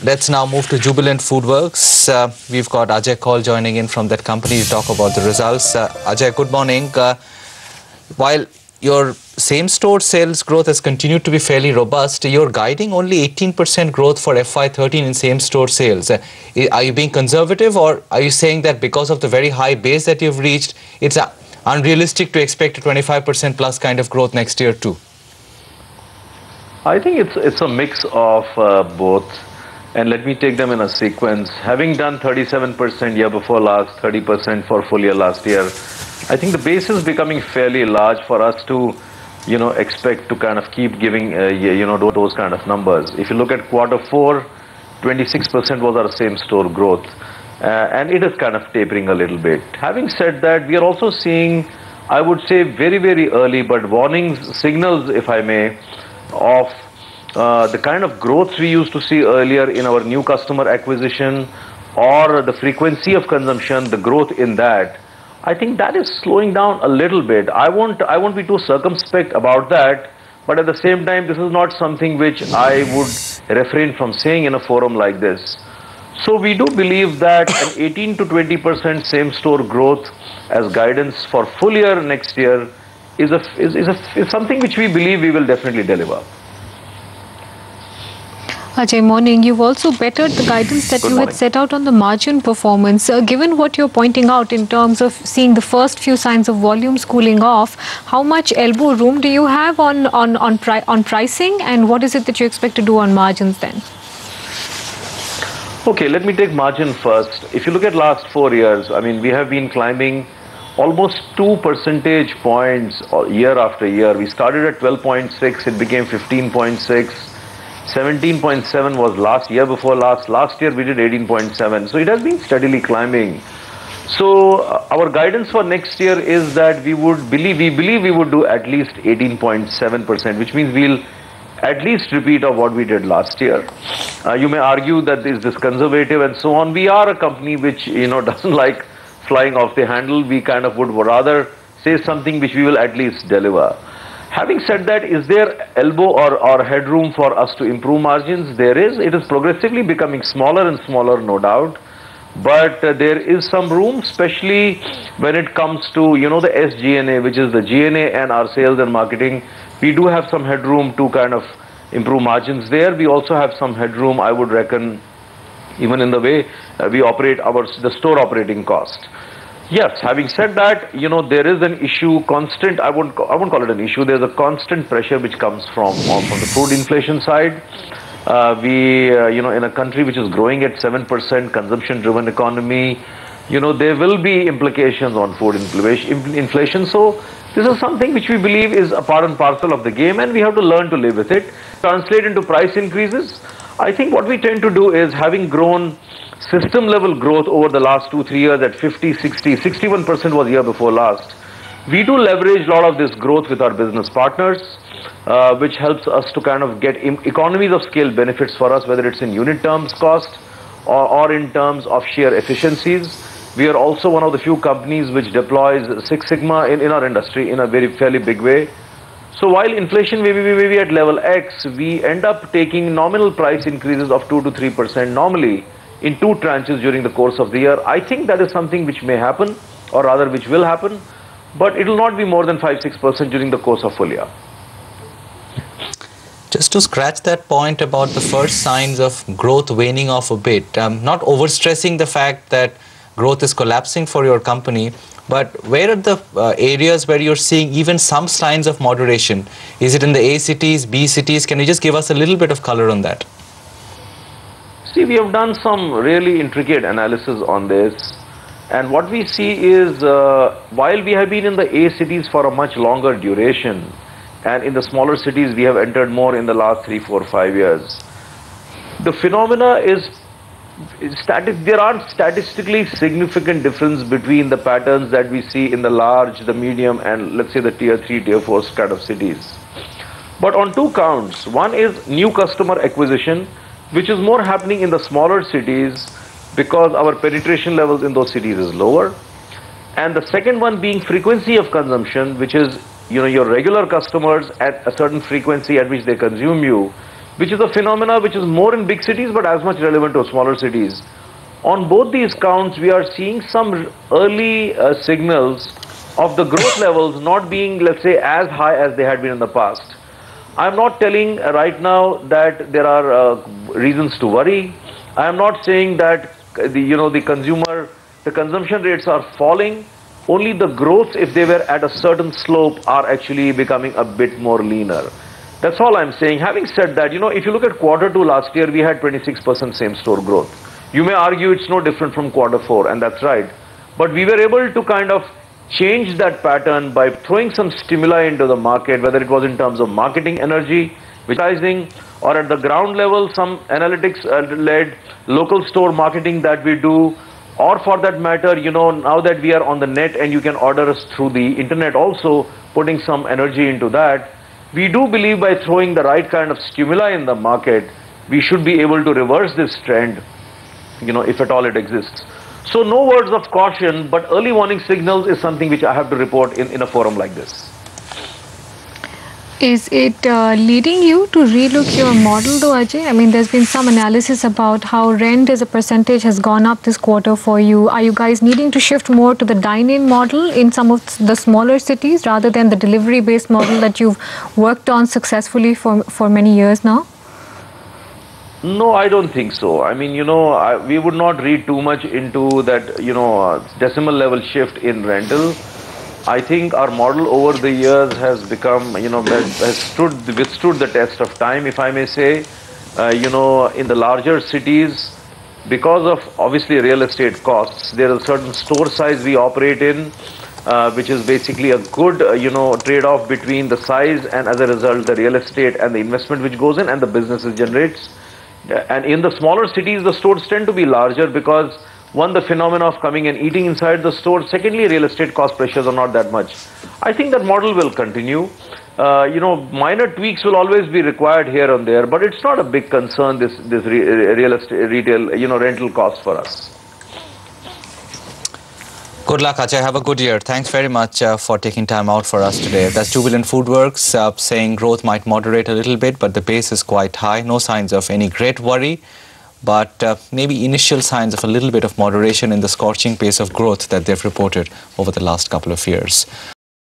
Let's now move to Jubilant Foodworks. We've got AjayKaul joining in from that company to talk about the results. Ajay, good morning. While your same-store sales growth has continued to be fairly robust, you're guiding only 18% growth for FY13 in same-store sales. Are you being conservative, or are you saying that because of the very high base that you've reached, it's unrealistic to expect a 25% plus kind of growth next year too? I think it's a mix of both, and let me take them in a sequence. Having done 37% year before last, 30% for full year last year, I think the base is becoming fairly large for us to, expect to kind of keep giving, those kind of numbers. If you look at quarter 4, 26% was our same store growth, and it is kind of tapering a little bit. Having said that, we are also seeing, I would say, very, very early but warning signals, if I may, of the kind of growth we used to see earlier in our new customer acquisition or the frequency of consumption, the growth in that. I think that is slowing down a little bit. I won't be too circumspect about that, but at the same time, this is not something which I would refrain from saying in a forum like this. So we do believe that an 18 to 20% same-store growth as guidance for full year next year is something which we believe we will definitely deliver. Ajay, morning. You've also bettered the guidance that you had set out on the margin performance. Given what you're pointing out in terms of seeing the first few signs of volumes cooling off, how much elbow room do you have on pricing, and what is it that you expect to do on margins then? Okay, let me take margin first. If you look at last 4 years, I mean, we have been climbing almost 2 percentage points year after year. We started at 12.6, it became 15.6. 17.7 was last year before last. Last year we did 18.7. So it has been steadily climbing. So our guidance for next year is that we believe we would do at least 18.7%, which means we'll at least repeat of what we did last year. You may argue that is this conservative and so on. We are a company which doesn't like flying off the handle. We kind of would rather say something which we will at least deliver. Having said that, is there elbow or headroom for us to improve margins? There is. It is progressively becoming smaller and smaller, no doubt. But there is some room, especially when it comes to, the SG&A, which is the G&A and our sales and marketing. We do have some headroom to kind of improve margins there. We also have some headroom, I would reckon, even in the way we operate the store operating cost. Yes, having said that, there is an issue, constant, I won't call it an issue, there's a constant pressure which comes from the food inflation side. In a country which is growing at 7%, consumption-driven economy, there will be implications on food inflation. So this is something which we believe is a part and parcel of the game, and we have to learn to live with it. Translate into price increases. I think what we tend to do is, having grown system level growth over the last 2-3 years at 50, 60, 61% was year before last. We do leverage a lot of this growth with our business partners, which helps us to kind of get economies of scale benefits for us, whether it's in unit terms cost or in terms of sheer efficiencies. We are also one of the few companies which deploys Six Sigma in our industry in a fairly big way. So while inflation may be at level X, we end up taking nominal price increases of 2 to 3% normally in 2 tranches during the course of the year. I think that is something which may happen, or rather which will happen, but it will not be more than 5-6% during the course of full year. Just to scratch that point about the first signs of growth waning off a bit, not overstressing the fact that growth is collapsing for your company, but where are the areas where you're seeing even some signs of moderation? Is it in the A cities, B cities? Can you just give us a little bit of color on that? See, we have done some really intricate analysis on this, and what we see is while we have been in the A cities for a much longer duration, and in the smaller cities we have entered more in the last 3, 4, 5 years, the phenomena is there aren't statistically significant difference between the patterns that we see in the large, the medium, and let's say the tier 3, tier 4 kind of cities. But on 2 counts. One is new customer acquisition, which is more happening in the smaller cities because our penetration levels in those cities is lower. And the second one being frequency of consumption, which is your regular customers at a certain frequency at which they consume you. which is a phenomena which is more in big cities but as much relevant to smaller cities. On both these counts, we are seeing some early signals of the growth levels not being, let's say, as high as they had been in the past. I'm not telling right now that there are reasons to worry. I am not saying that the consumption rates are falling. Only the growth, if they were at a certain slope, are actually becoming a bit more leaner. That's all I'm saying. Having said that, if you look at Q2 last year, we had 26% same-store growth. You may argue it's no different from Q4, and that's right. But we were able to kind of change that pattern by throwing some stimuli into the market, whether it was in terms of marketing energy, advertising, or at the ground level, some analytics-led local store marketing that we do, or for that matter, now that we are on the net and you can order us through the internet also, putting some energy into that. We do believe by throwing the right kind of stimuli in the market, we should be able to reverse this trend, if at all it exists. So no words of caution, but early warning signals is something which I have to report in a forum like this. Is it leading you to relook your model though, Ajay? I mean, there's been some analysis about how rent as a percentage has gone up this quarter for you. Are you guys needing to shift more to the dine-in model in some of the smaller cities rather than the delivery-based model that you've worked on successfully for many years now? No, I don't think so. I mean, we would not read too much into that, decimal level shift in rental. I think our model over the years has become, has withstood the test of time, if I may say. In the larger cities, because of obviously real estate costs, there is a certain store size we operate in, which is basically a good, trade-off between the size and as a result the real estate and the investment which goes in and the business it generates. And in the smaller cities, the stores tend to be larger because, one, the phenomena of coming and eating inside the store. Secondly, real estate cost pressures are not that much. I think that model will continue. Minor tweaks will always be required here and there, but it's not a big concern, this real estate, retail, rental cost for us. Good luck, Ajay. Have a good year. Thanks very much for taking time out for us today. That's Jubilant FoodWorks saying growth might moderate a little bit, but the base is quite high. No signs of any great worry, but maybe initial signs of a little bit of moderation in the scorching pace of growth that they've reported over the last couple of years.